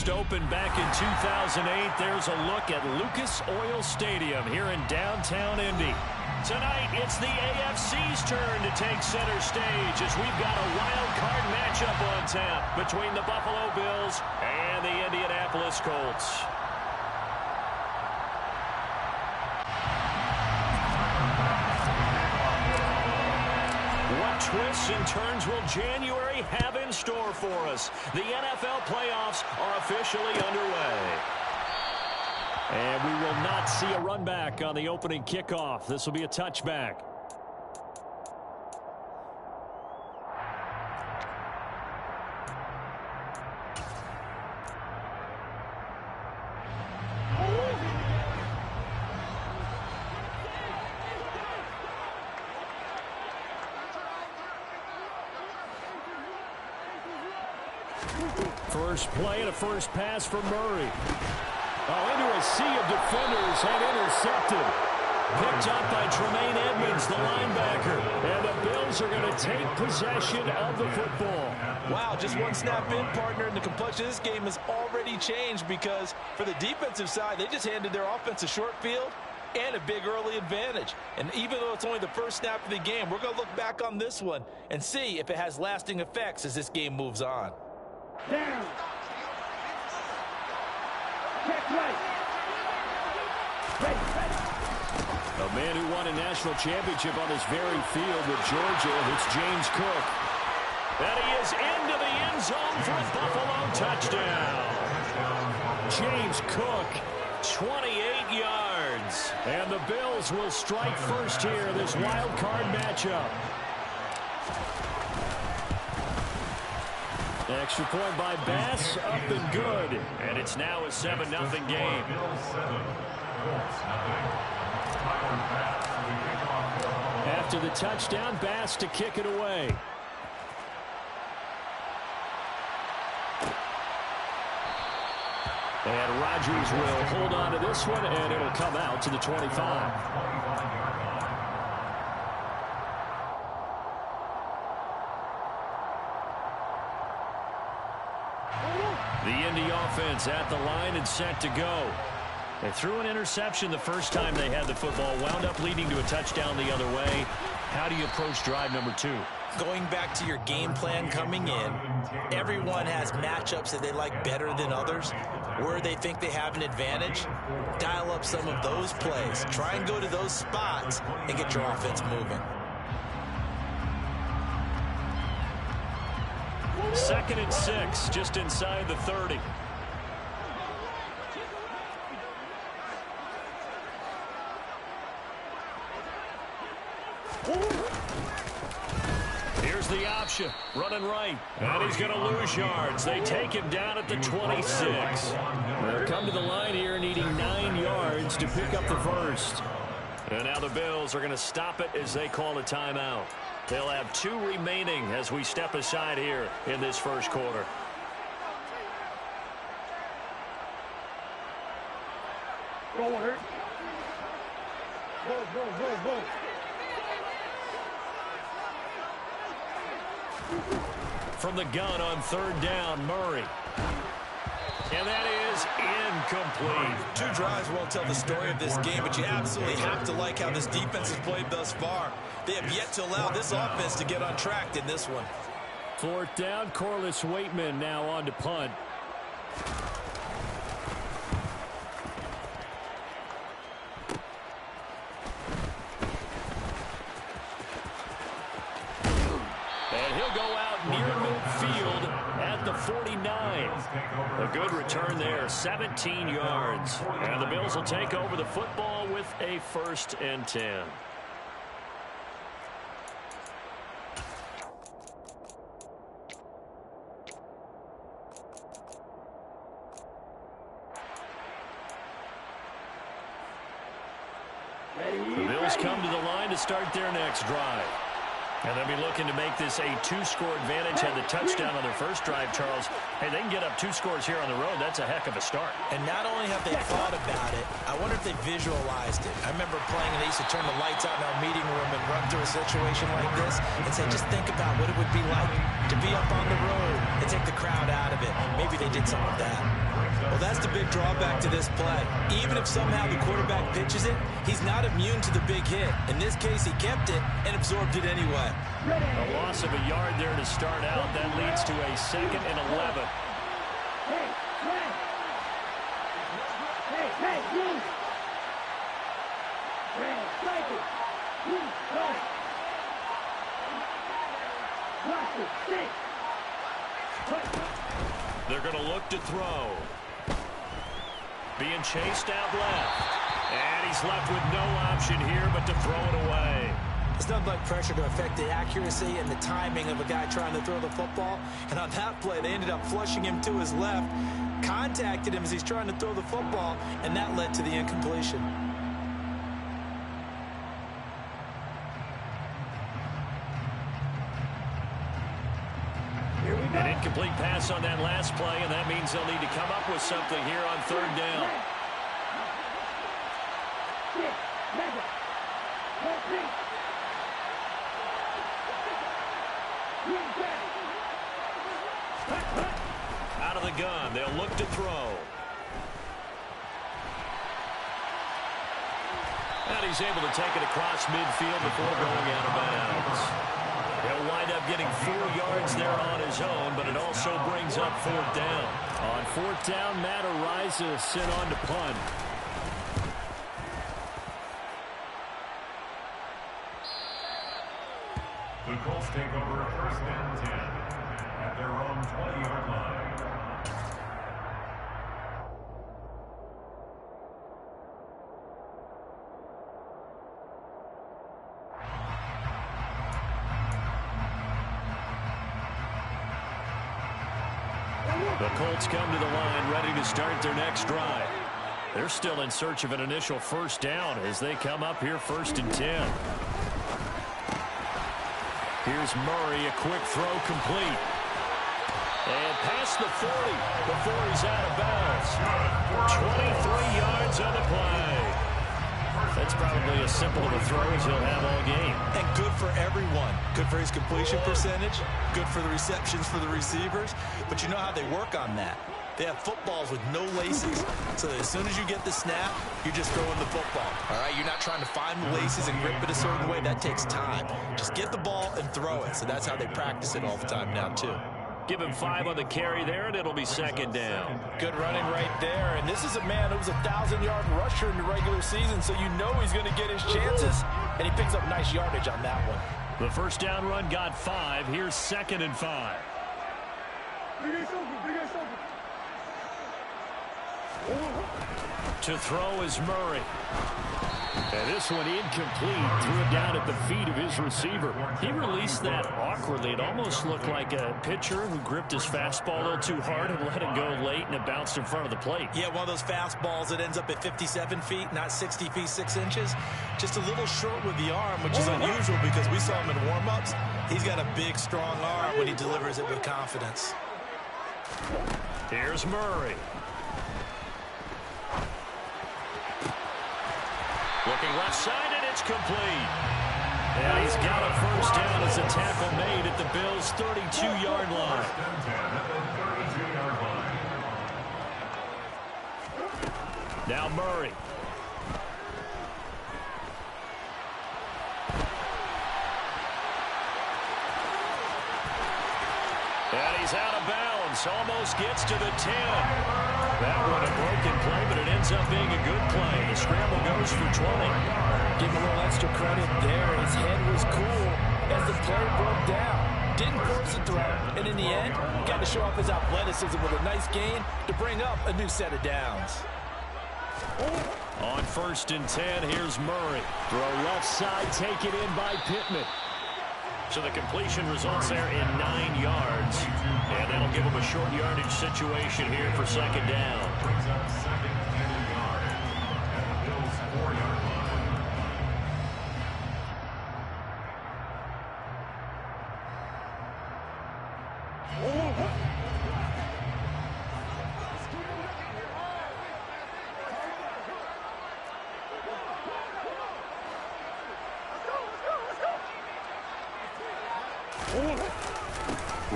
first opened back in 2008. There's a look at Lucas Oil Stadium here in downtown Indy. Tonight, it's the AFC's turn to take center stage as we've got a wild card matchup on tap between the Buffalo Bills and the Indianapolis Colts. What twists and turns will January have in store for us? The NFL playoffs are officially underway. And we will not see a run back on the opening kickoff. This will be a touchback. First play and a first pass for Murray. Oh, into a sea of defenders and intercepted. Picked up by Tremaine Edmonds, the linebacker. And the Bills are going to take possession of the football. Wow, just one snap in, partner, and the complexion of this game has already changed because for the defensive side, they just handed their offense a short field and a big early advantage. And even though it's only the first snap of the game, we're going to look back on this one and see if it has lasting effects as this game moves on. Down. Check right. A man who won a national championship on this very field with Georgia. It's James Cook. And he is into the end zone for a Buffalo touchdown. James Cook, 28 yards. And the Bills will strike first here, this wild card matchup. Extra point by Bass, up and good. And it's now a 7-0 game. After the touchdown, Bass to kick it away. And Rodgers will hold on to this one, and it'll come out to the 25. The Indy offense at the line and set to go. They threw an interception the first time they had the football, wound up leading to a touchdown the other way. How do you approach drive number 2? Going back to your game plan coming in, everyone has matchups that they like better than others. Where they think they have an advantage, dial up some of those plays. Try and go to those spots and get your offense moving. 2nd and 6, just inside the 30. Here's the option, running right, and he's going to lose yards. They take him down at the 26. They'll come to the line here needing 9 yards to pick up the first. And now the Bills are going to stop it as they call a timeout. They'll have 2 remaining as we step aside here in this first quarter. Go, Hurt. Go, go, go, go. From the gun on 3rd down, Murray. And that is incomplete. 2 drives won't tell the story of this game, but you absolutely have to like how this defense has played thus far. They have yet to allow this offense to get on track in this one. 4th down, Corliss Waitman now on to punt. And he'll go out near midfield at the 49. A good return there, 17 yards. And the Bills will take over the football with a 1st and 10. The Bills come to the line to start their next drive. And they'll be looking to make this a 2-score advantage. Had the touchdown on their first drive, Charles. Hey, they can get up 2 scores here on the road. That's a heck of a start. And not only have they thought about it, I wonder if they visualized it. I remember playing, and they used to turn the lights out in our meeting room and run through a situation like this and say, just think about what it would be like to be up on the road and take the crowd out of it. Maybe they did some of that. Well, that's the big drawback to this play. Even if somehow the quarterback pitches it, he's not immune to the big hit. In this case, he kept it and absorbed it anyway. A loss of a yard there to start out. That leads to a 2nd and 11. Hey, you! Strike it! You, go! Watch it, stick! They're going to look to throw. Being chased out left. And he's left with no option here but to throw it away. It's nothing like pressure to affect the accuracy and the timing of a guy trying to throw the football. And on that play, they ended up flushing him to his left, contacted him as he's trying to throw the football, and that led to the incompletion. An incomplete pass on that last play, and that means they'll need to come up with something here on 3rd down. Out of the gun, they'll look to throw. And he's able to take it across midfield before going out of bounds. He'll wind up getting 4 yards there on his own, but it also brings up 4th down. On 4th down, Matt Ariza sent on to punt. The Colts take over 1st and 10 at their own 20-yard line. The Colts come to the line ready to start their next drive. They're still in search of an initial 1st down as they come up here 1st and 10. Here's Murray, a quick throw complete. And past the 40 before he's out of bounds. 23 yards on the play. That's probably as simple of a throw as he'll have all game. And good for everyone. Good for his completion percentage. Good for the receptions for the receivers. But you know how they work on that. They have footballs with no laces. So as soon as you get the snap, you're just throwing the football. All right, you're not trying to find the laces and grip it a certain way. That takes time. Just get the ball and throw it. So that's how they practice it all the time now, too. Give him 5 on the carry there, and it'll be 2nd down. Good running right there. And this is a man who was a 1,000-yard rusher in the regular season, so you know he's going to get his chances. And he picks up nice yardage on that one. The 1st down run got 5. Here's 2nd and 5. To throw is Murray. And this one incomplete. Threw it down at the feet of his receiver. He released that awkwardly. It almost looked like a pitcher who gripped his fastball a little too hard and let it go late, and it bounced in front of the plate. Yeah, one of those fastballs that ends up at 57 feet, not 60 feet, 6 inches. Just a little short with the arm, which is unusual because we saw him in warm-ups. He's got a big, strong arm when he delivers it with confidence. Here's Murray. Looking left side, and it's complete. And he's got a 1st down as a tackle made at the Bills' 32-yard line. Now Murray. And he's out of bounds. Almost gets to the 10. That one a broken play, but it ends up being a good play. The scramble goes for 20. Give him a little extra credit there. His head was cool as the play broke down. Didn't force a throw, and in the end, got to show off his athleticism with a nice gain to bring up a new set of downs. On 1st and 10, here's Murray. Throw left side, take it in by Pittman. So the completion results there in 9 yards. And that'll give him a short yardage situation here for 2nd down. Brings up 2nd and 1 yard at the Bills' 4-yard line.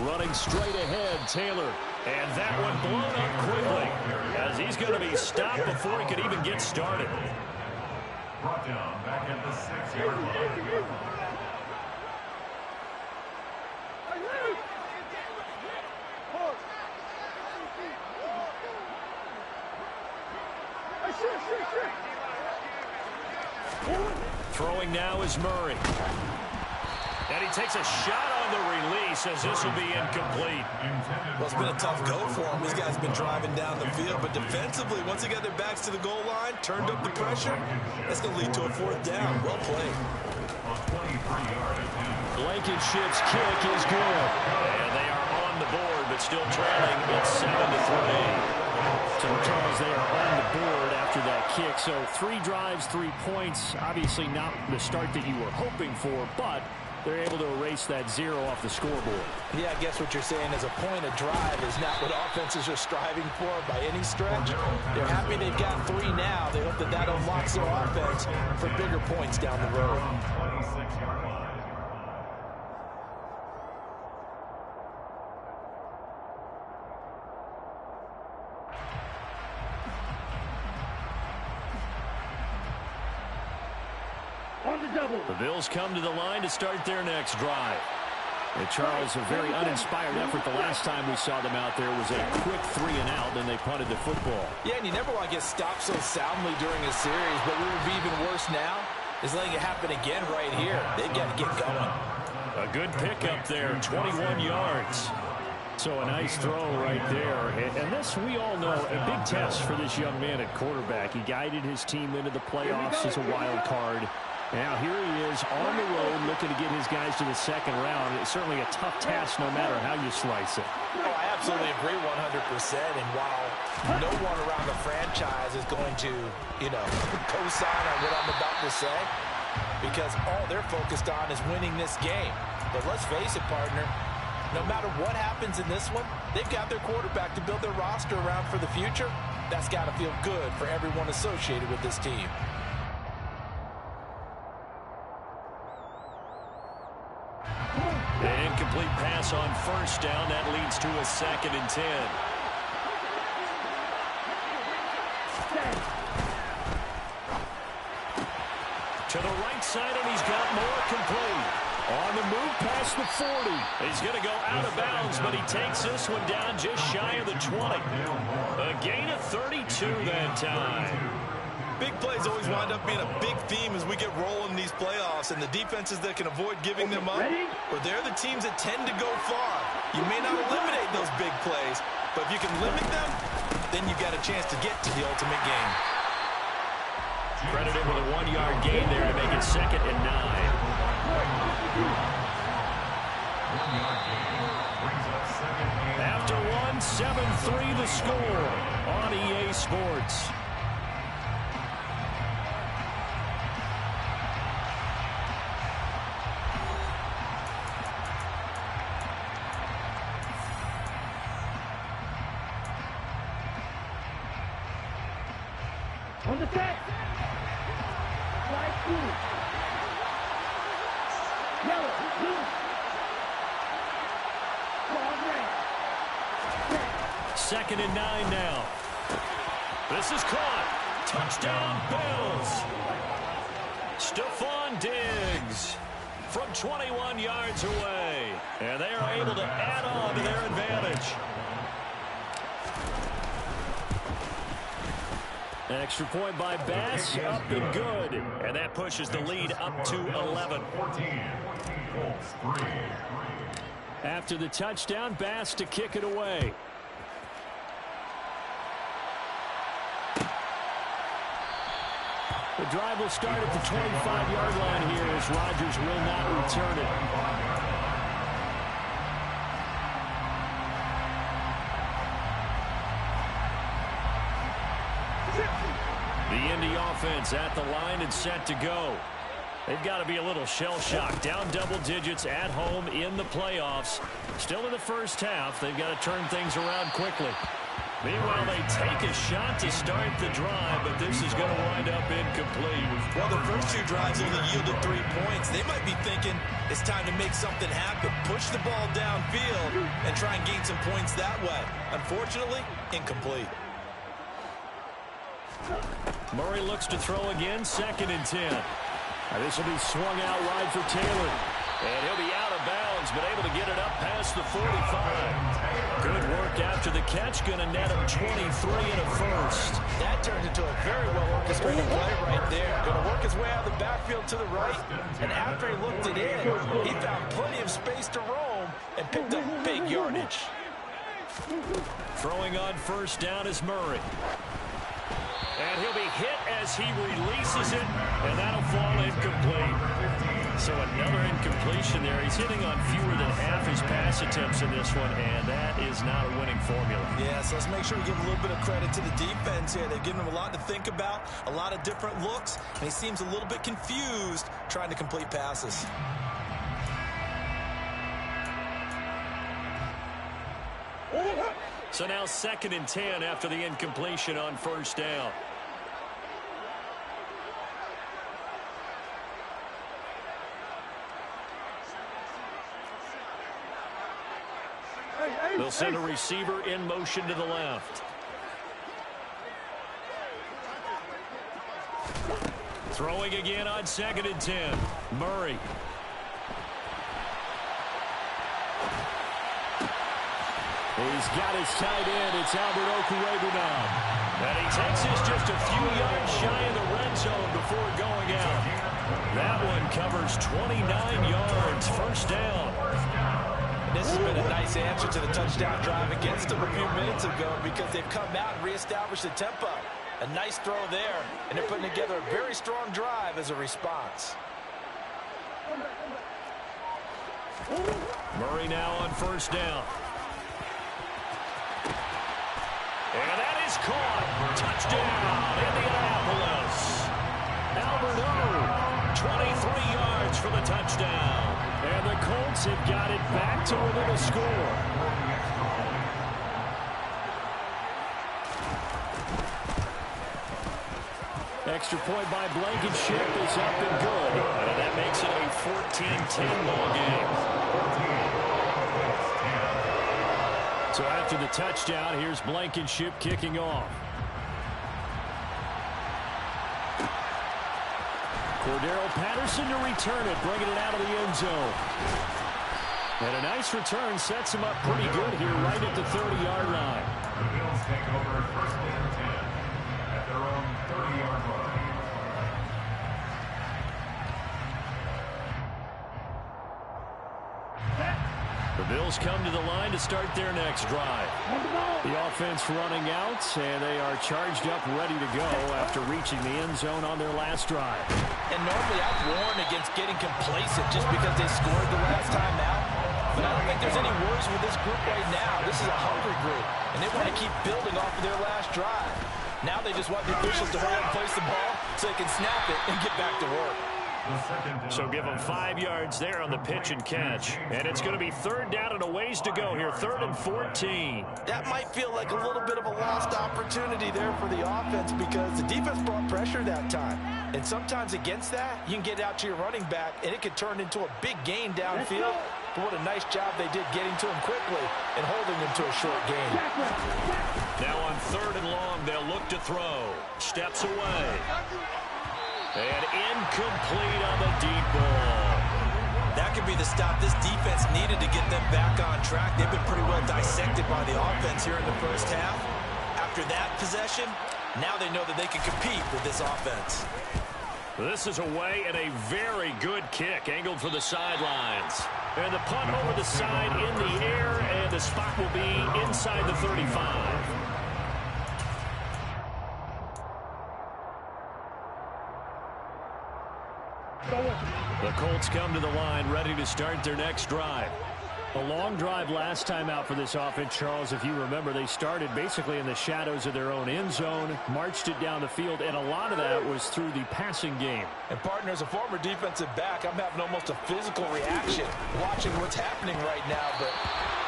Running straight ahead, Taylor. And that one blown up quickly as he's going to be stopped before he could even get started. Brought down back at the 6-yard line. Throwing now is Murray. And he takes a shot on the release as this will be incomplete. Well, it's been a tough go for him. These guys have been driving down the field, but defensively, once they got their backs to the goal line, turned up the pressure, that's going to lead to a 4th down. Well played. Blankenship's kick is good. And they are on the board, but still trailing. It's 7-3. So, Charles, they are on the board after that kick. So 3 drives, 3 points. Obviously not the start that you were hoping for, but they're able to erase that 0 off the scoreboard. Yeah, I guess what you're saying is a point of drive is not what offenses are striving for by any stretch. They're happy they've got 3 now. They hope that that unlocks their offense for bigger points down the road. 26-yard line. The Bills come to the line to start their next drive. And Charles, a very uninspired effort the last time we saw them out there was a quick 3 and out, and they punted the football. Yeah, and you never want to get stopped so soundly during a series, but what would be even worse now is letting it happen again right here. They've got to get going. A good pickup there, 21 yards. So a nice throw right there. And this, we all know, a big test for this young man at quarterback. He guided his team into the playoffs as a wild card. Now here he is on the road looking to get his guys to the 2nd round. It's certainly a tough task no matter how you slice it. Oh, I absolutely agree 100%. And while no one around the franchise is going to, co-sign on what I'm about to say, because all they're focused on is winning this game. But let's face it, partner, no matter what happens in this one, they've got their quarterback to build their roster around for the future. That's got to feel good for everyone associated with this team. An incomplete pass on 1st down. That leads to a 2nd and 10. To the right side, and he's got more complete. On the move past the 40. He's going to go out of bounds, but he takes this one down just shy of the 20. A gain of 32 that time. Big plays always wind up being a big theme as we get rolling in these playoffs, and the defenses that can avoid giving them up, or they're the teams that tend to go far. You may not eliminate those big plays, but if you can limit them, then you got a chance to get to the ultimate game. Credited with a 1-yard gain there to make it 2nd and 9. 1-yard gain brings up 2nd and 9. After 1, 7-3 the score on EA Sports. On the set. Slide 2. Yellow, blue. Ball red. Set. 2nd and 9 now. This is caught. Touchdown, Bills. Stephon Diggs from 21 yards away. And they are able to add on to their advantage. Extra point by Bass, up and good. And that pushes the lead up to 11. 14. Colts 3. After the touchdown, Bass to kick it away. The drive will start at the 25-yard line here as Rodgers will not return it. The Indy offense at the line and set to go. They've got to be a little shell-shocked. Down double digits at home in the playoffs. Still in the first half. They've got to turn things around quickly. Meanwhile, they take a shot to start the drive, but this is going to wind up incomplete. Well, the first two drives only yielded 3 points. They might be thinking it's time to make something happen. Push the ball downfield and try and gain some points that way. Unfortunately, incomplete. Murray looks to throw again, 2nd and 10. This will be swung out wide for Taylor. And he'll be out of bounds, but able to get it up past the 45. Good work after the catch. Going to net him 23 and a first. That turned into a very well-orchestrated play right there. Going to work his way out of the backfield to the right. And after he looked it in, he found plenty of space to roam and picked up big yardage. Throwing on first down is Murray. And he'll be hit as he releases it, and that'll fall incomplete. So another incompletion there. He's hitting on fewer than half his pass attempts in this one, and that is not a winning formula. Yeah, so let's make sure we give a little bit of credit to the defense here. They've given him a lot to think about, a lot of different looks, and he seems a little bit confused trying to complete passes. So now 2nd and 10 after the incompletion on first down. They'll send a receiver in motion to the left. Throwing again on 2nd and 10. Murray. He's got his tight end. It's Albert Okwuegbunam now. And he takes this just a few yards shy of the red zone before going out. That one covers 29 yards. First down. This has been a nice answer to the touchdown drive against them a few minutes ago because they've come out and reestablished the tempo. A nice throw there, and they're putting together a very strong drive as a response. Murray now on first down. And that is caught. Touchdown, Indianapolis. Albert O, 23 yards for the touchdown. And the Colts have got it back to within a score. Extra point by Blankenship is up and good. And that makes it a 14-10 ball game. So after the touchdown, here's Blankenship kicking off. Cordero Patterson to return it, bringing it out of the end zone. And a nice return sets him up pretty good here right at the 30-yard line. The Bills take over 1st and 10 at their own 30-yard line. The Bills come to the line to start their next drive. The offense running out, and they are charged up, ready to go after reaching the end zone on their last drive. And normally I've warned against getting complacent just because they scored the last time out. But I don't think there's any worries with this group right now. This is a hungry group, and they want to keep building off of their last drive. Now they just want the officials to hurry up and place the ball so they can snap it and get back to work. So give them 5 yards there on the pitch and catch. And it's going to be 3rd down and a ways to go here. 3rd and 14. That might feel like a little bit of a lost opportunity there for the offense because the defense brought pressure that time. And sometimes against that, you can get out to your running back, and it could turn into a big gain downfield. But what a nice job they did getting to him quickly and holding him to a short gain. Now on 3rd and long, they'll look to throw. Steps away. And incomplete on the deep ball. That could be the stop this defense needed to get them back on track. They've been pretty well dissected by the offense here in the first half. After that possession, now they know that they can compete with this offense. This is away and a very good kick angled for the sidelines. And the punt over the side in the air, and the spot will be inside the 35. The Colts come to the line ready to start their next drive. A long drive last time out for this offense, Charles. If you remember, they started basically in the shadows of their own end zone, marched it down the field, and a lot of that was through the passing game. And, partner, as a former defensive back, I'm having almost a physical reaction watching what's happening right now. But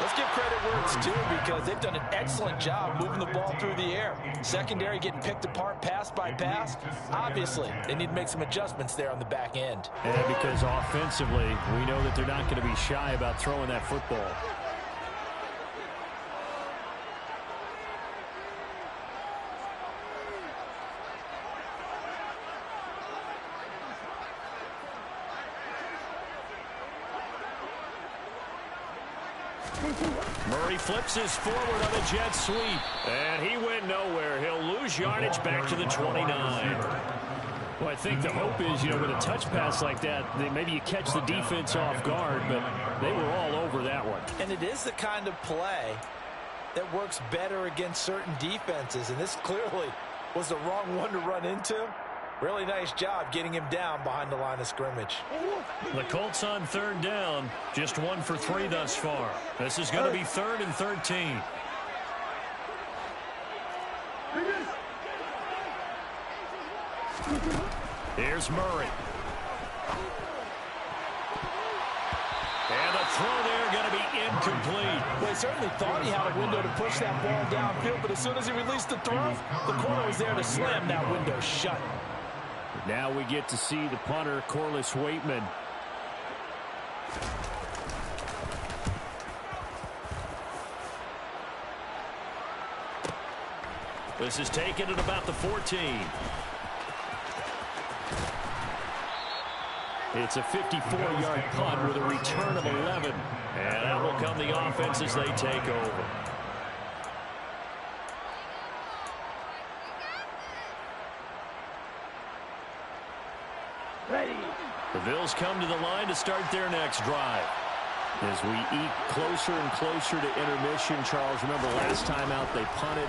Let's give credit where it's due because they've done an excellent job moving the ball through the air. Secondary getting picked apart pass by pass. Obviously, they need to make some adjustments there on the back end. And because offensively, we know that they're not going to be shy about throwing that football. Murray flips his forward on a jet sweep. And he went nowhere. He'll lose yardage back to the 29. Well, I think the hope is, with a touch pass like that, maybe you catch the defense off guard, but they were all over that one. And it is the kind of play that works better against certain defenses, and this clearly was the wrong one to run into. Really nice job getting him down behind the line of scrimmage. The Colts on third down, just 1 for 3 thus far. This is going to be 3rd and 13. Here's Murray. And the throw there going to be incomplete. Well, he certainly thought he had a window to push that ball downfield, but as soon as he released the throw, the corner was there to slam that window shut. Now we get to see the punter, Corliss Waitman. This is taken at about the 14. It's a 54-yard punt with a return of 11. And out will come the offense as they take over. The Bills come to the line to start their next drive. As we eat closer and closer to intermission, Charles, remember last time out they punted.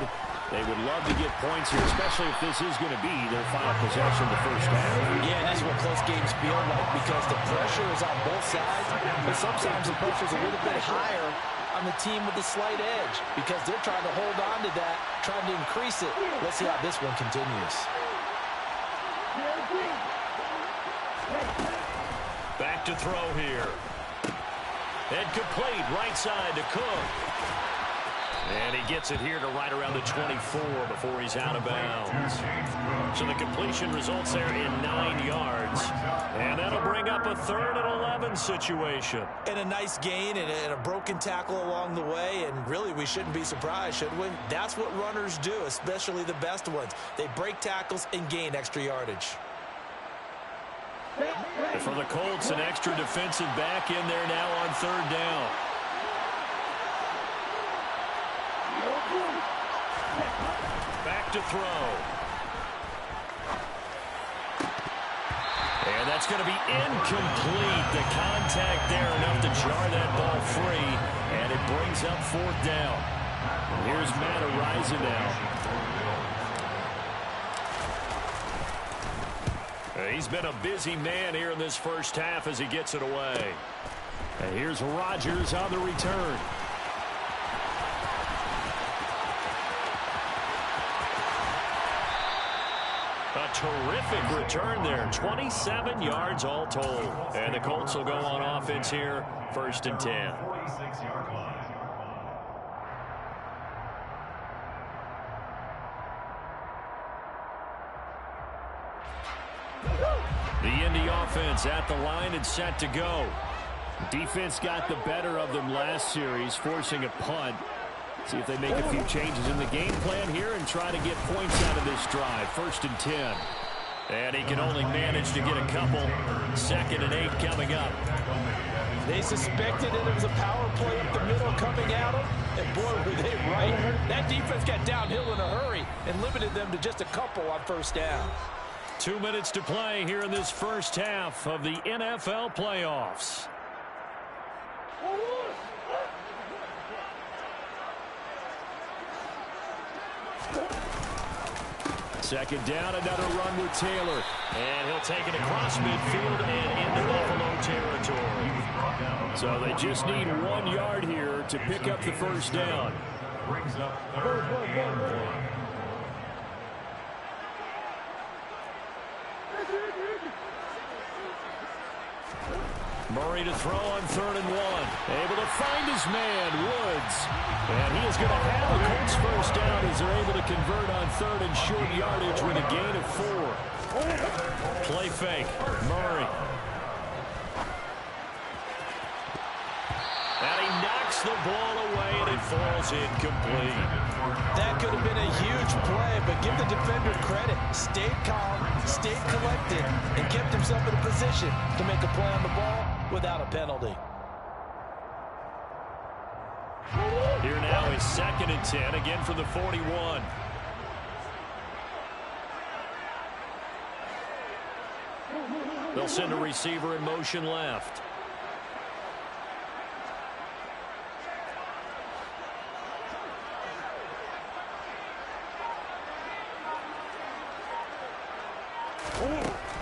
They would love to get points here, especially if this is going to be their final possession of the first half. Yeah, and that's what close games feel like because the pressure is on both sides, but sometimes the pressure is a little bit higher on the team with the slight edge because they're trying to hold on to that, trying to increase it. Let's see how this one continues. Back to throw here. And complete right side to Cook. And he gets it here to right around the 24 before he's out of bounds. So the completion results there in 9 yards. And that'll bring up a 3rd and 11 situation. And a nice gain and a broken tackle along the way. And really, we shouldn't be surprised, should we? That's what runners do, especially the best ones. They break tackles and gain extra yardage. For the Colts, an extra defensive back in there now on 3rd down. Back to throw. And that's going to be incomplete. The contact there enough to jar that ball free. And it brings up 4th down. Here's Matt Araiza now. He's been a busy man here in this first half as he gets it away. And here's Rodgers on the return. A terrific return there. 27 yards all told. And the Colts will go on offense here, 1st and 10. 46-yard line. The Indy offense at the line and set to go. Defense got the better of them last series, forcing a punt. See if they make a few changes in the game plan here and try to get points out of this drive. 1st and 10. And he can only manage to get a couple. 2nd and 8 coming up. They suspected it was a power play up the middle coming at them. And boy, were they right. That defense got downhill in a hurry and limited them to just a couple on 1st down. 2 minutes to play here in this first half of the NFL playoffs. Second down, another run with Taylor. And he'll take it across midfield and into Buffalo territory. So they just need 1 yard here to pick up the first down. Brings up 3rd and 1. Murray to throw on 3rd and 1. Able to find his man, Woods. And he is going to have a Colts first down as they're able to convert on 3rd and short yardage with a gain of 4. Play fake. Murray. And he knocks the ball away, and it falls incomplete. That could have been a huge play, but give the defender credit. Stayed calm, stayed collected, and kept himself in a position to make a play on the ball without a penalty. Here now is 2nd and 10, again from the 41. They'll send a receiver in motion left.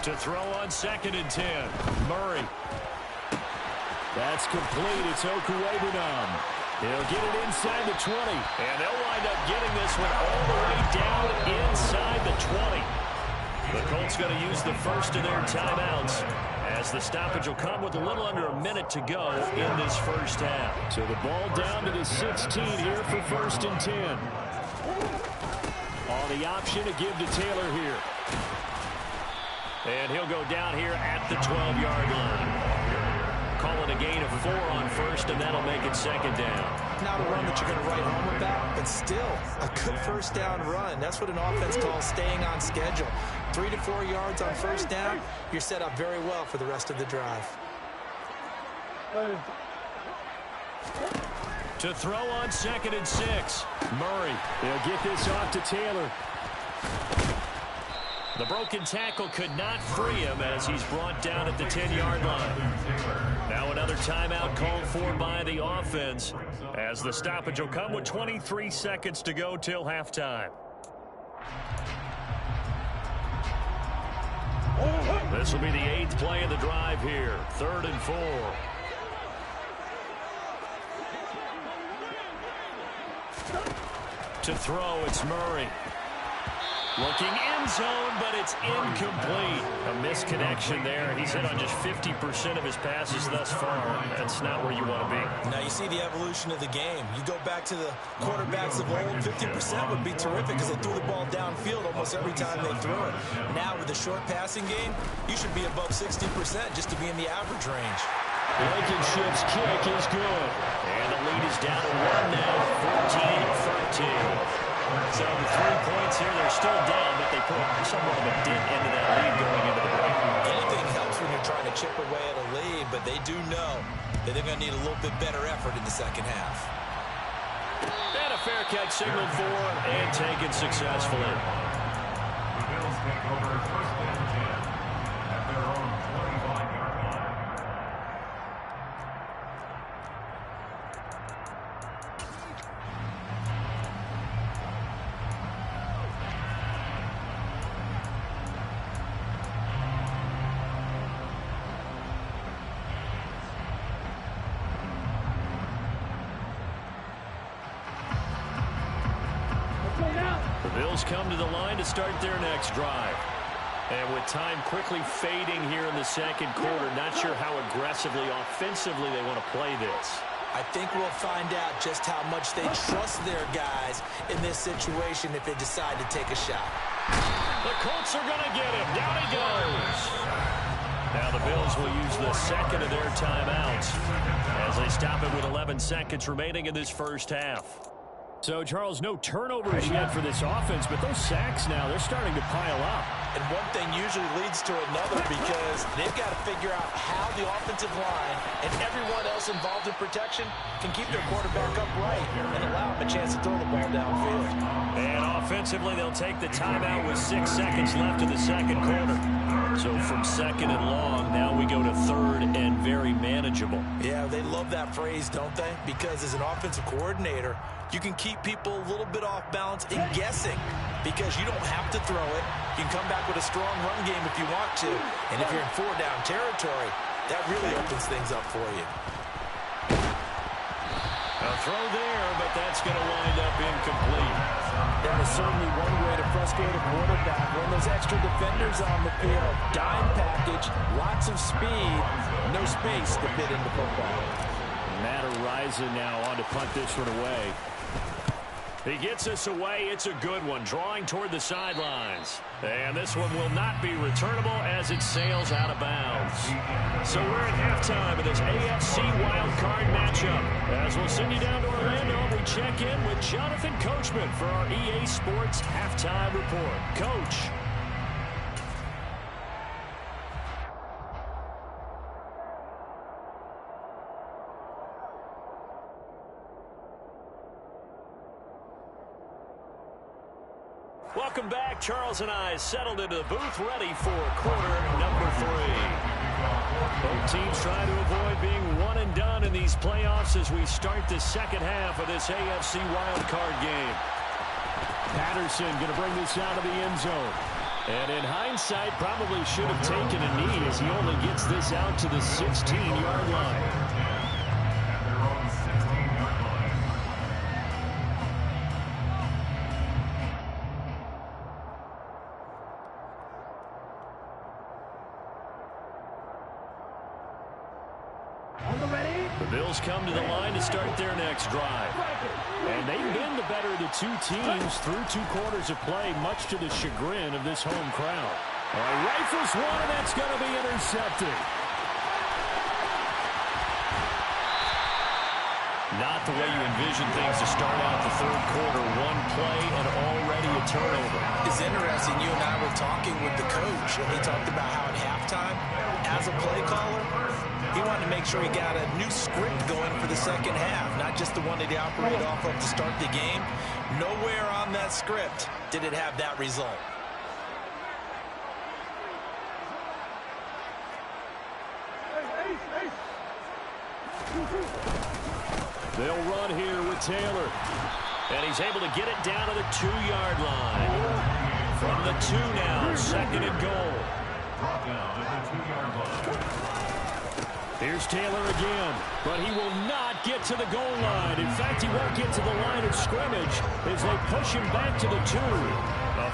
To throw on 2nd and 10. Murray. That's complete. It's Okuwebunam. He'll get it inside the 20. And they'll wind up getting this one all the way down inside the 20. The Colts going to use the first of their timeouts as the stoppage will come with a little under a minute to go in this first half. So the ball down to the 16 here for 1st and 10. On the option to give to Taylor here. And he'll go down here at the 12-yard line. Call it a gain of 4 on 1st, and that'll make it 2nd down. Not a run that you're going to write home about, but still a good first down run. That's what an offense calls staying on schedule. 3 to 4 yards on 1st down, you're set up very well for the rest of the drive. To throw on 2nd and 6. Murray. He'll get this off to Taylor. The broken tackle could not free him as he's brought down at the 10-yard line. Now another timeout called for by the offense as the stoppage will come with 23 seconds to go till halftime. This will be the 8th play of the drive here. 3rd and 4. To throw, it's Murray. Looking end zone, but it's incomplete. A misconnection there. He's hit on just 50% of his passes thus far. That's not where you want to be. Now you see the evolution of the game. You go back to the quarterbacks of old, 50% would be terrific because they threw the ball downfield almost every time they threw it. Now with the short passing game, you should be above 60% just to be in the average range. Blankenship's kick is good. And the lead is down to 1 now, 14-13. So the 3 points here, they're still down, but they put somewhat of a dent into that lead going into the break. Anything helps when you're trying to chip away at a lead, but they do know that they're going to need a little bit better effort in the second half. And a fair catch signaled for and taken successfully. The Bills take over 1st and 10 at their own 25-yard line. The Bills come to the line to start their next drive. And with time quickly fading here in the second quarter, not sure how aggressively, offensively they want to play this. I think we'll find out just how much they trust their guys in this situation if they decide to take a shot. The Colts are going to get him. Down he goes. Now the Bills will use the second of their timeouts as they stop it with 11 seconds remaining in this first half. So, Charles, no turnovers yet for this offense, but those sacks now, they're starting to pile up. And one thing usually leads to another because they've got to figure out how the offensive line and everyone else involved in protection can keep their quarterback upright and allow him a chance to throw the ball downfield. And offensively, they'll take the timeout with 6 seconds left in the second quarter. So from second and long, now we go to third and very manageable. Yeah, they love that phrase, don't they? Because as an offensive coordinator, you can keep people a little bit off balance and guessing because you don't have to throw it. You can come back with a strong run game if you want to. And if you're in 4-down territory, that really opens things up for you. A A throw there, but that's going to wind up incomplete. That is certainly one way to frustrate a quarterback. When there's extra defenders on the field, dime package, lots of speed, no space to fit into football. Matt Araiza now on to punt this one away. He gets us away. It's a good one, drawing toward the sidelines. And this one will not be returnable as it sails out of bounds. So we're at halftime of this AFC wildcard matchup. As we'll send you down to Orlando, we check in with Jonathan Coachman for our EA Sports Halftime Report. Coach. Welcome back. Charles and I settled into the booth, ready for quarter number 3. Both teams trying to avoid being one and done in these playoffs as we start the second half of this AFC wildcard game. Patterson going to bring this out of the end zone. And in hindsight, probably should have taken a knee as he only gets this out to the 16-yard line. The Bills come to the line to start their next drive. And they've been the better of the two teams through 2 quarters of play, much to the chagrin of this home crowd. Rifles one, and that's going to be intercepted. Not the way you envision things to start out the third quarter. One play and already a turnover. It's interesting. You and I were talking with the coach, and he talked about how at halftime, as a play caller, he wanted to make sure he got a new script going for the second half, not just the one that he operated off of to start the game. Nowhere on that script did it have that result. They'll run here with Taylor. And he's able to get it down to the 2-yard line. From the 2 now, second and goal. Here's Taylor again, but he will not get to the goal line. In fact, he won't get to the line of scrimmage as they push him back to the 2.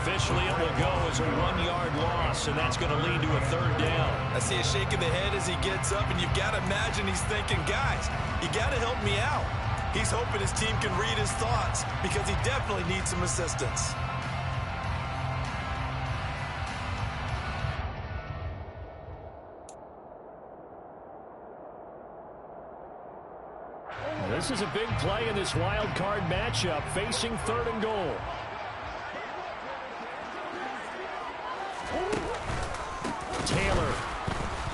Officially, it will go as a 1-yard loss, and that's going to lead to a third down. I see a shake of the head as he gets up, and you've got to imagine he's thinking, guys, you got to help me out. He's hoping his team can read his thoughts because he definitely needs some assistance. This is a big play in this wild card matchup, facing third and goal. Taylor.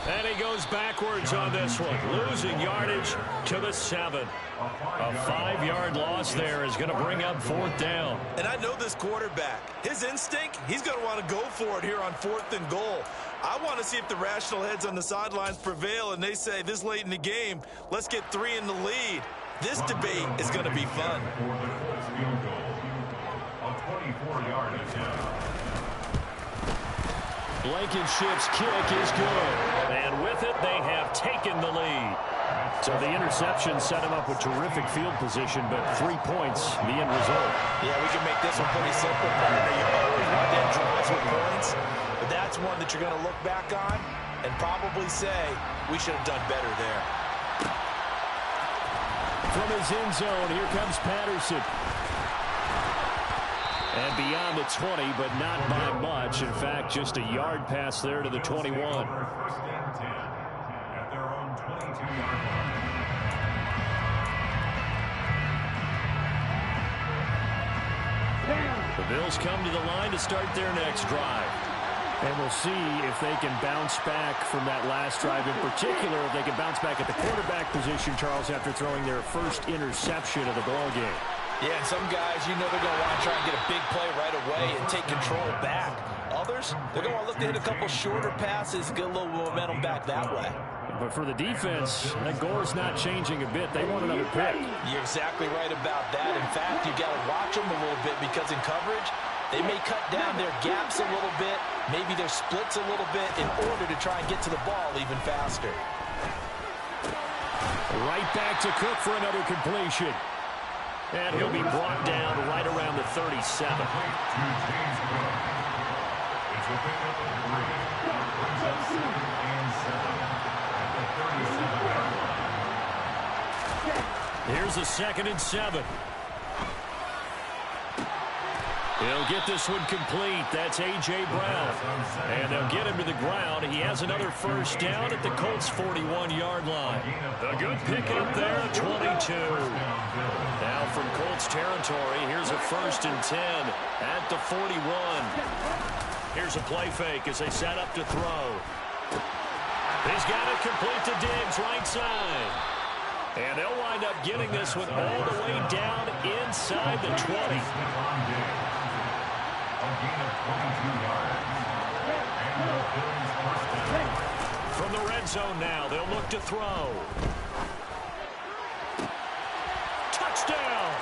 And he goes backwards on this one, losing yardage to the 7. A 5-yard loss there is going to bring up 4th down. And I know this quarterback. His instinct, he's going to want to go for it here on 4th and goal. I want to see if the rational heads on the sidelines prevail and they say this late in the game, let's get 3 in the lead. This debate is going to be fun. For the Colts field goal, a 24-yard attempt. Blankenship's kick is good. And with it, they have taken the lead. So the interception set him up with terrific field position, but 3 points, the end result. Yeah, we can make this one pretty simple, partner. You always want them drives with points, but that's one that you're going to look back on and probably say, we should have done better there. From his end zone, here comes Patterson. And beyond the 20, but not by much. In fact, just a yard pass there to the 21. First and 10 at their own 22-yard line. The Bills come to the line to start their next drive. And we'll see if they can bounce back from that last drive. In particular, if they can bounce back at the quarterback position, Charles, after throwing their first interception of the ballgame. Yeah, and some guys, you know they're going to want to try and get a big play right away and take control back. Others, they're going to look to hit a couple shorter passes, get a little momentum back that way. But for the defense, that goal is not changing a bit. They want another pick. You're exactly right about that. In fact, you've got to watch them a little bit because in coverage, they may cut down their gaps a little bit, maybe their splits a little bit in order to try and get to the ball even faster. Right back to Cook for another completion. And he'll be brought down right around the 37. It's a pickup of 3. Brings up 2nd and 7 at the 37-yard line. Here's a 2nd and 7. He'll get this one complete. That's A.J. Brown. And they'll get him to the ground. He has another first down at the Colts' 41-yard line. A good pickup there, 22. Now from Colts territory, here's a 1st and 10 at the 41. Here's a play fake as they set up to throw. He's got it complete to Diggs, right side. And they'll wind up getting this one all the way down inside the 20. From the red zone now, they'll look to throw. Touchdown!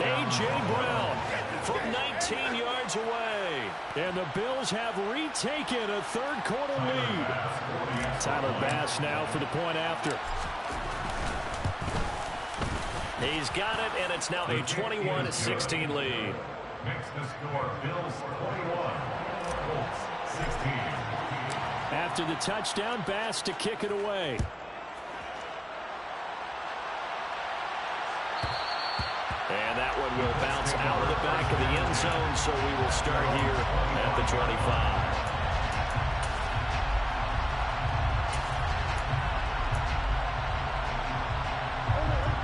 A.J. Brown from 19 yards away. And the Bills have retaken a third-quarter lead. Tyler Bass now for the point after. He's got it, and it's now a 21-16 lead. Makes the score Bills 21, Colts 16. After the touchdown, Bass to kick it away. And that one will bounce out of the back of the end zone, so we will start here at the 25.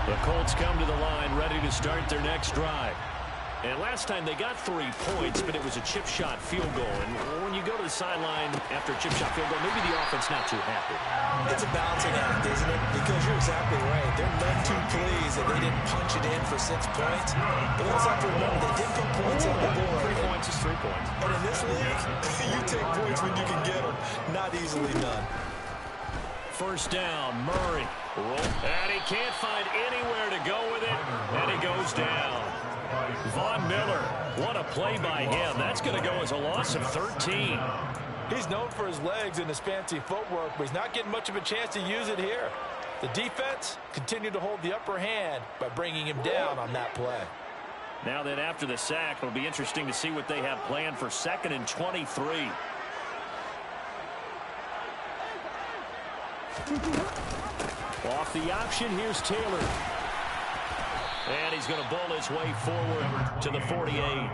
The Colts come to the line, ready to start their next drive. And last time they got 3 points, but it was a chip shot field goal. And when you go to the sideline after a chip shot field goal, maybe the offense not too happy. It's a balancing act, isn't it? Because you're exactly right. They're none too pleased that they didn't punch it in for 6 points. But we also have to remember they did put points on the board. 3 points is 3 points. And in this league, you take points when you can get them. Not easily done. First down, Murray. And he can't find anywhere to go with it. And he goes down. Von Miller, what a play by him. That's going to go as a loss of 13. He's known for his legs and his fancy footwork, but he's not getting much of a chance to use it here. The defense continued to hold the upper hand by bringing him down on that play. Now that after the sack, it'll be interesting to see what they have planned for 2nd and 23. Off the option, here's Taylor. And he's going to bull his way forward to the 48.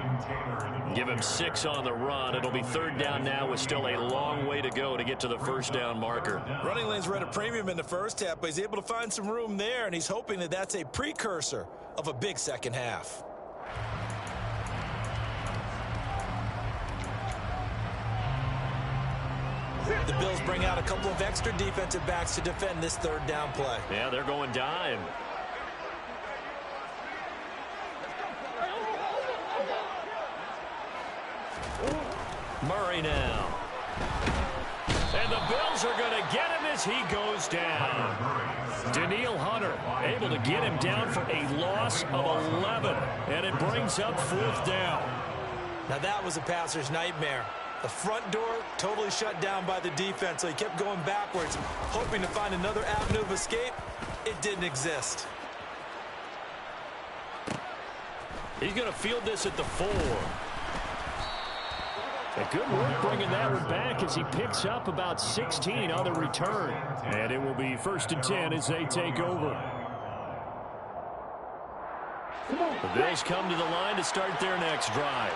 Give him 6 on the run. It'll be 3rd down now with still a long way to go to get to the first down marker. Running lanes were at a premium in the first half, but he's able to find some room there, and he's hoping that that's a precursor of a big second half. The Bills bring out a couple of extra defensive backs to defend this 3rd down play. Yeah, they're going dime. Murray now. And the Bills are going to get him as he goes down. Danielle Hunter able to get him down for a loss of 11. And it brings up 4th down. Now that was a passer's nightmare. The front door totally shut down by the defense, so he kept going backwards, hoping to find another avenue of escape. It didn't exist. He's going to field this at the 4. A good work bringing that one back as he picks up about 16 on the return. And it will be 1st and 10 as they take over. The Bills come to the line to start their next drive.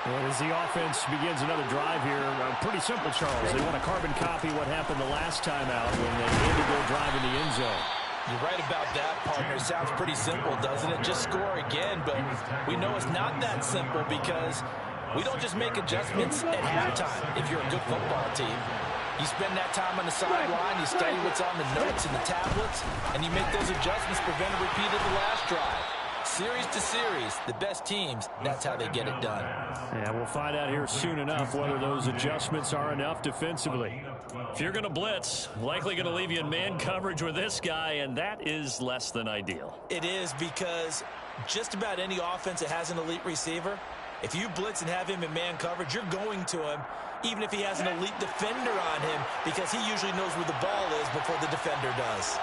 And as the offense begins another drive here, pretty simple, Charles. They want to carbon copy what happened the last time out when they ended their drive in the end zone. You're right about that, partner. It sounds pretty simple, doesn't it? Just score again, but we know it's not that simple because we don't just make adjustments at halftime if you're a good football team. You spend that time on the sideline, you study what's on the notes and the tablets, and you make those adjustments to prevent a repeat of the last drive. Series to series, the best teams, that's how they get it done. Yeah, we'll find out here soon enough whether those adjustments are enough defensively. If you're going to blitz, likely going to leave you in man coverage with this guy, and that is less than ideal. It is because just about any offense that has an elite receiver, if you blitz and have him in man coverage, you're going to him, even if he has an elite defender on him, because he usually knows where the ball is before the defender does.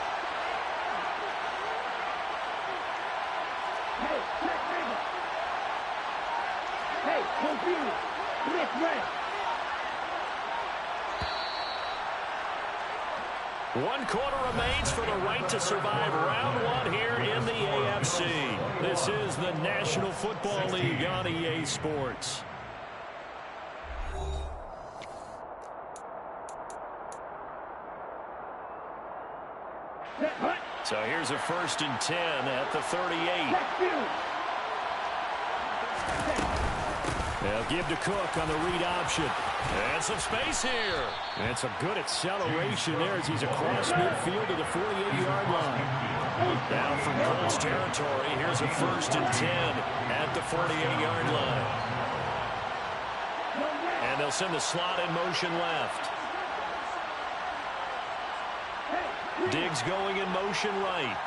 Hey, check nigga. Hey, confused. Blitz ready. 1 quarter remains for the right to survive round 1 here in the AFC. This is the National Football League on EA Sports. So here's a 1st and 10 at the 38. They'll give to Cook on the read option. And some space here. And some good acceleration there as he's across midfield to the 48-yard line. Now from Colts territory, here's a 1st and 10 at the 48-yard line. And they'll send the slot in motion left. Diggs going in motion right.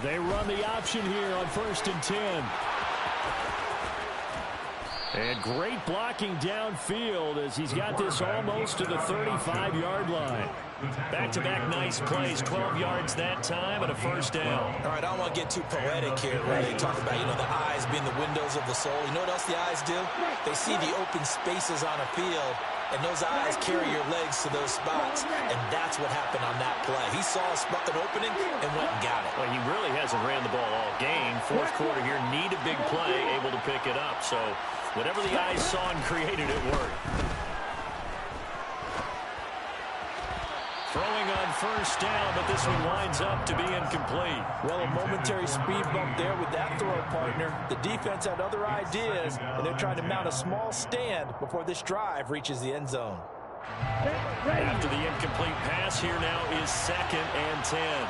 They run the option here on 1st and 10. And great blocking downfield as he's got this almost to the 35-yard line. Back-to-back nice plays, 12 yards that time and a 1st down. All right, I don't want to get too poetic here where they talk about, the eyes being the windows of the soul. You know what else the eyes do? They see the open spaces on a field, and those eyes carry your legs to those spots, and that's what happened on that play. He saw an opening and went and got it. Well, he really hasn't ran the ball all game. 4th quarter here, need a big play, able to pick it up. So whatever the eyes saw and created, it worked. Throwing on 1st down, but this one winds up to be incomplete. Well, a momentary speed bump there with that throw, partner. The defense had other ideas, and they're trying to mount a small stand before this drive reaches the end zone. After the incomplete pass, here now is 2nd and 10.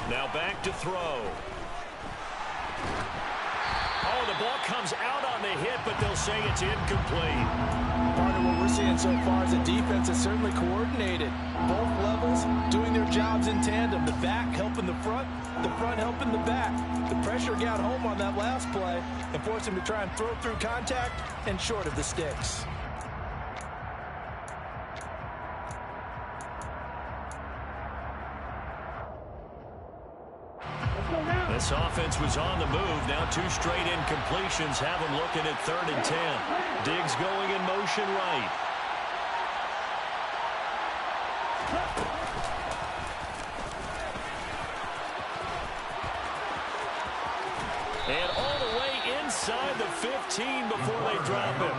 Now back to throw. Oh, the ball comes out on the hit, but they'll say it's incomplete. Partner, what we're seeing so far is the defense is certainly coordinated. Both levels doing their jobs in tandem. The back helping the front helping the back. The pressure got home on that last play and forced him to try and throw through contact and short of the sticks. This offense was on the move. Now 2 straight incompletions have them looking at 3rd and 10. Diggs going in motion right. And all the way inside the 15 before they drop him.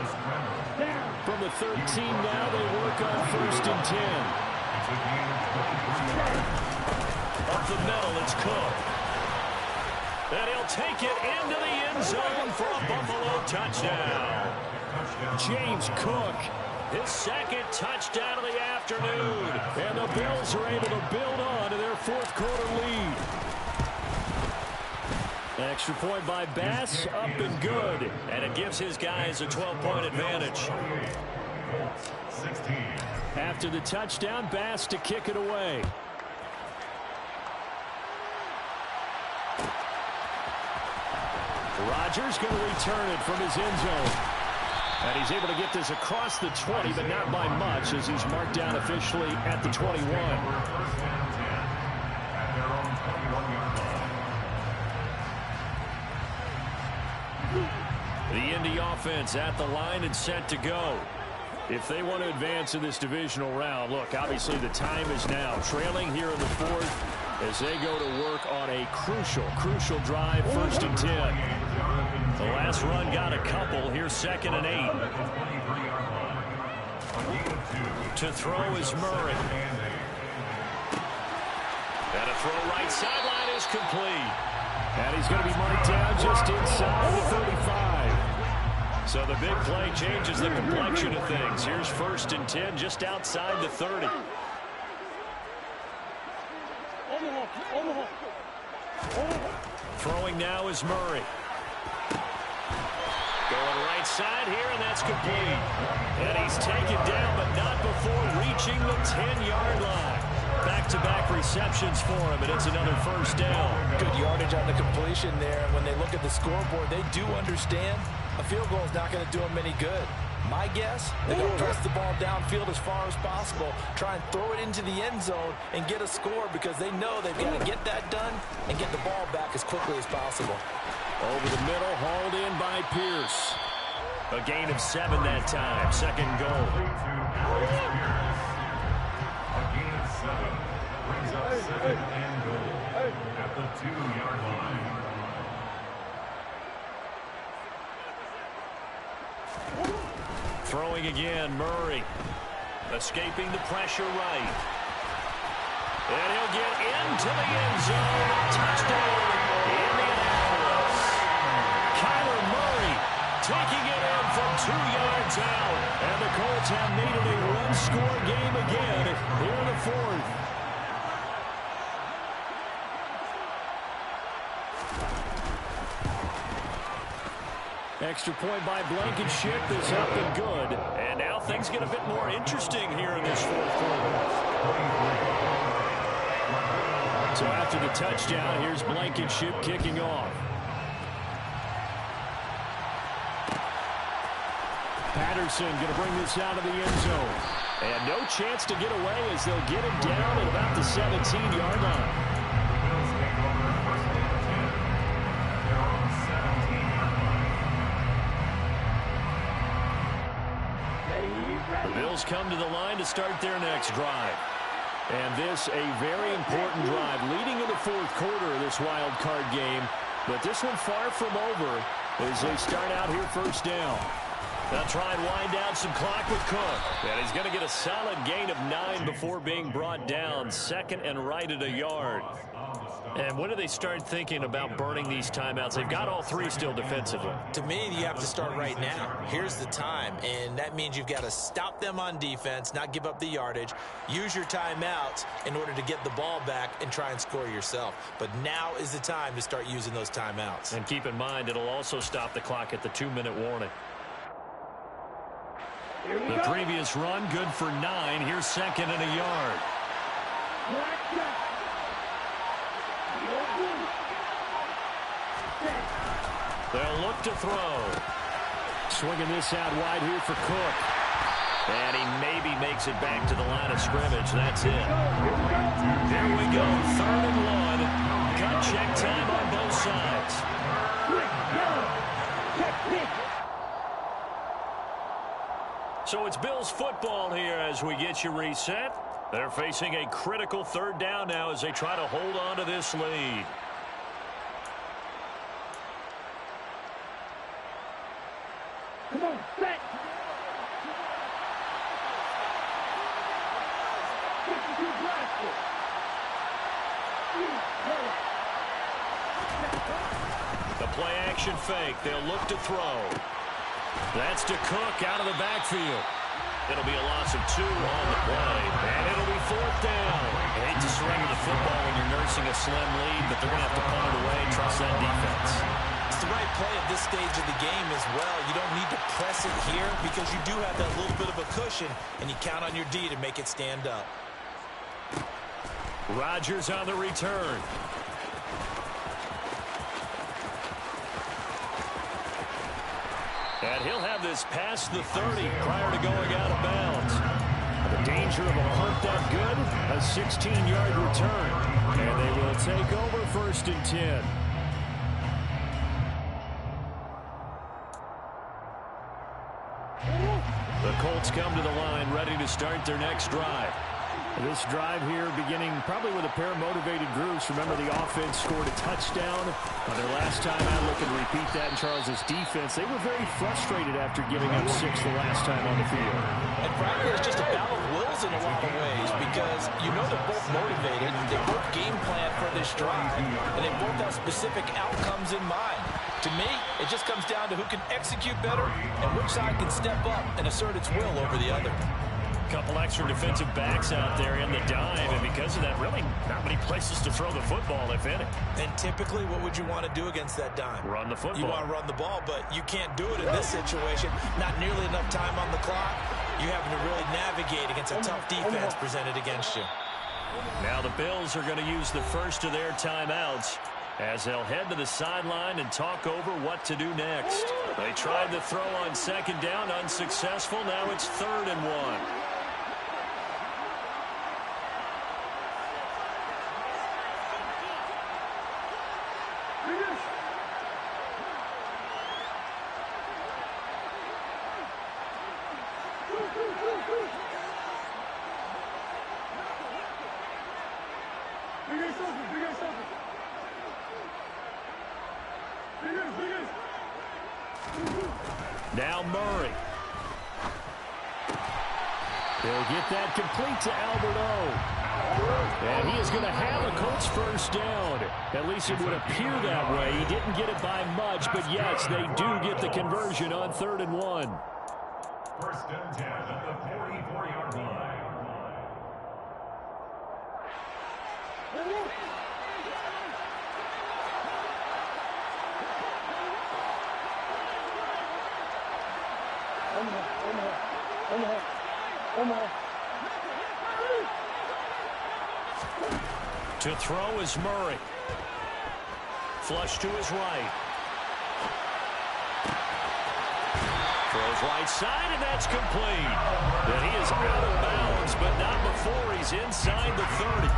From the 13 now they work on 1st and 10. Up the middle, it's Cook. And he'll take it into the end zone for a Buffalo touchdown. James Cook, his 2nd touchdown of the afternoon. And the Bills are able to build on to their 4th quarter lead. Extra point by Bass, up and good. And it gives his guys a 12-point advantage. After the touchdown, Bass to kick it away. Rodgers going to return it from his end zone. And he's able to get this across the 20, but not by much as he's marked down officially at the 21. The Indy offense at the line and set to go. If they want to advance in this divisional round, look, obviously the time is now. Trailing here in the 4th as they go to work on a crucial drive, 1st and 10. The last run got a couple. Here's 2nd and 8. To throw is Murray. And a throw right sideline is complete. And he's going to be marked down just inside the 35. So the big play changes the complexion of things. Here's 1st and 10 just outside the 30. Throwing now is Murray. Going right side here, and that's complete. And he's taken down, but not before reaching the 10-yard line. Back-to-back receptions for him, and it's another first down. Good yardage on the completion there. When they look at the scoreboard, they do understand a field goal is not going to do them any good. My guess, they're going to press the ball downfield as far as possible, try and throw it into the end zone and get a score because they know they've got to get that done and get the ball back as quickly as possible. Over the middle, hauled in by Pierce. A gain of 7 that time. Second goal. A gain of 7 brings up 2nd and goal at the 2-yard line. Throwing again, Murray. Escaping the pressure right. And he'll get into the end zone. Touchdown, Indianapolis. Kyler Murray taking it in from 2 yards out. And the Colts have made it a one-score game again here in the fourth. Extra point by Blankenship is up and good. And now things get a bit more interesting here in this fourth quarter. So after the touchdown, here's Blankenship kicking off. Patterson going to bring this out of the end zone. And no chance to get away as they'll get him down at about the 17-yard line. The Bills come to the line to start their next drive. And this a very important drive leading in the fourth quarter of this wild card game. But this one far from over as they start out here first down. They'll try and wind down some clock with Cook. And he's going to get a solid gain of 9 before being brought down. Second and right at a yard. And when do they start thinking about burning these timeouts? They've got all 3 still defensively. To me, you have to start right now. Here's the time, and that means you've got to stop them on defense, not give up the yardage, use your timeouts in order to get the ball back and try and score yourself. But now is the time to start using those timeouts. And keep in mind, it'll also stop the clock at the 2-minute warning. The previous run, good for 9. Here's second and a yard. They'll look to throw. Swinging this out wide here for Cook. And he maybe makes it back to the line of scrimmage. That's it. There we go. 3rd and 1. Cut check time on both sides. So it's Bills football here as we get you reset. They're facing a critical 3rd down now as they try to hold on to this lead. Come on, set. The play action fake. They'll look to throw. That's to Cook out of the backfield. It'll be a loss of 2 on the play. And it'll be 4th down. I hate to surrender the football when you're nursing a slim lead, but they're going to have to punt it away and trust that defense. It's the right play at this stage of the game as well. You don't need to press it here because you do have that little bit of a cushion, and you count on your D to make it stand up. Rodgers on the return. And he'll have this past the 30 prior to going out of bounds. The danger of a punt that good, a 16-yard return. And they will take over 1st and 10. The Colts come to the line ready to start their next drive. This drive here beginning probably with a pair of motivated groups. Remember, the offense scored a touchdown on their last time out. Looking to repeat that in Charles's defense. They were very frustrated after giving up 6 the last time on the field. And frankly, it's just a battle of wills in a lot of ways because you know they're both motivated. They both game plan for this drive, and they both have specific outcomes in mind. To me, it just comes down to who can execute better and which side can step up and assert its will over the other. Couple extra defensive backs out there in the dime, and because of that, really not many places to throw the football, if any. And typically, what would you want to do against that dime? Run the football. You want to run the ball, but you can't do it in this situation. Not nearly enough time on the clock. You having to really navigate against a tough defense presented against you. Now the Bills are going to use the first of their timeouts as they'll head to the sideline and talk over what to do next. They tried the throw on second down, unsuccessful. Now it's 3rd and 1. Now Murray. They'll get that complete to Albert O. And he is going to have a Colts first down. At least it would appear that way. He didn't get it by much, but yes, they do get the conversion on 3rd and 1. 1st and 10 at the 44-yard line. To throw is Murray. Flush to his right. Throws right side, and that's complete. And he is out of bounds, but not before he's inside the 30.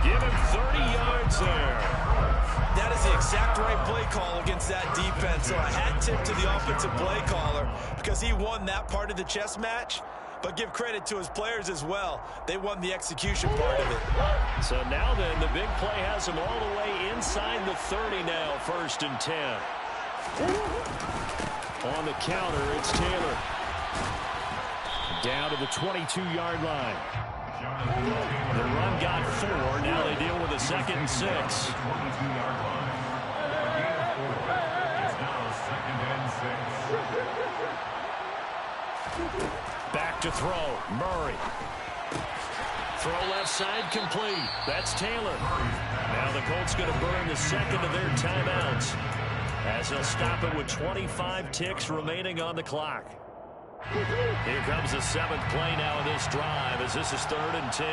Give him 30 yards there. That is the exact right play call against that defense. So a hat tip to the offensive play caller because he won that part of the chess match. But give credit to his players as well. They won the execution part of it. So now then, the big play has him all the way inside the 30 now, 1st and 10. On the counter, it's Taylor. Down to the 22-yard line. The run got 4. Now they deal with a 2nd and 6. 22-yard line. It's now 2nd and 6. Back to throw. Murray. Throw left side complete. That's Taylor. Now the Colts going to burn the 2nd of their timeouts as they'll stop it with 25 ticks remaining on the clock. Here comes the 7th play now of this drive as this is 3rd and 10.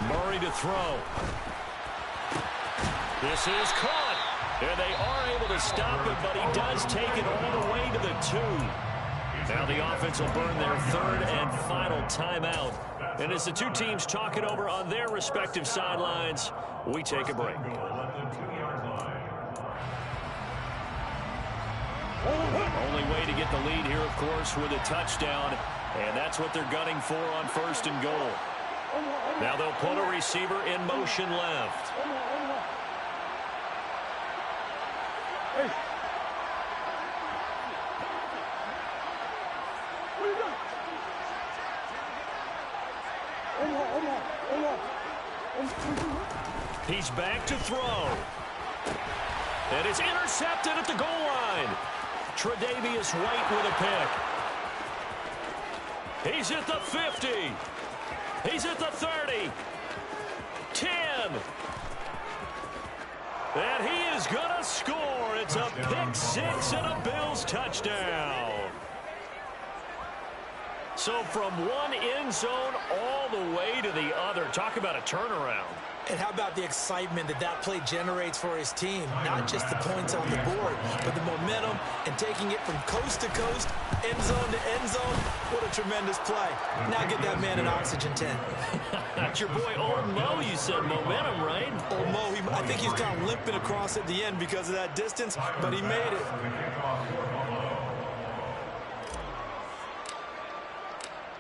Murray to throw. This is caught. And they are able to stop it, but he does take it all the way to the 2. Now the offense will burn their 3rd and final timeout. And as the two teams talk it over on their respective sidelines, we take a break. Only way to get the lead here, of course, with a touchdown. And that's what they're gunning for on 1st and goal. Now they'll put a receiver in motion left. He's back to throw. And it's intercepted at the goal line. Tre'Davious White with a pick. He's at the 50. He's at the 30. 10. And he is going to score. It's a pick 6 and a Bills touchdown. So from one end zone all the way to the other. Talk about a turnaround. And how about the excitement that that play generates for his team? Not just the points on the board, but the momentum and taking it from coast to coast, end zone to end zone. What a tremendous play. Now get that man an oxygen tent. That's your boy Old Mo. You said momentum, right? Old Mo, I think he's kind of limping across at the end because of that distance, but he made it.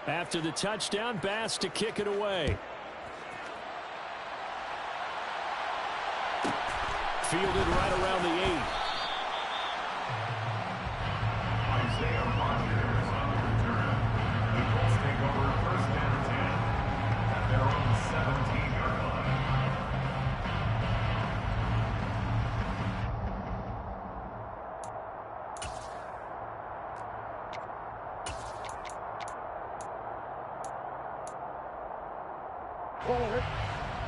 After the touchdown, Bass to kick it away. Fielded right around the 8. Isaiah Rodgers on the return. The Colts take over 1st and 10 at their own 17-yard line.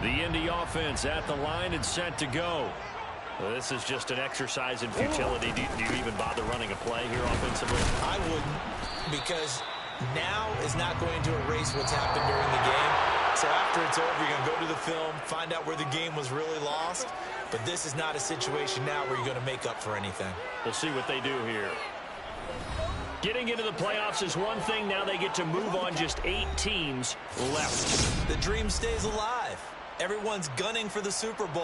The Indy offense at the line and set to go. Well, this is just an exercise in futility. Do you even bother running a play here offensively? I wouldn't, because now is not going to erase what's happened during the game. So after it's over, you're going to go to the film, find out where the game was really lost. But this is not a situation now where you're going to make up for anything. We'll see what they do here. Getting into the playoffs is one thing. Now they get to move on. Just 8 teams left. The dream stays alive. Everyone's gunning for the Super Bowl.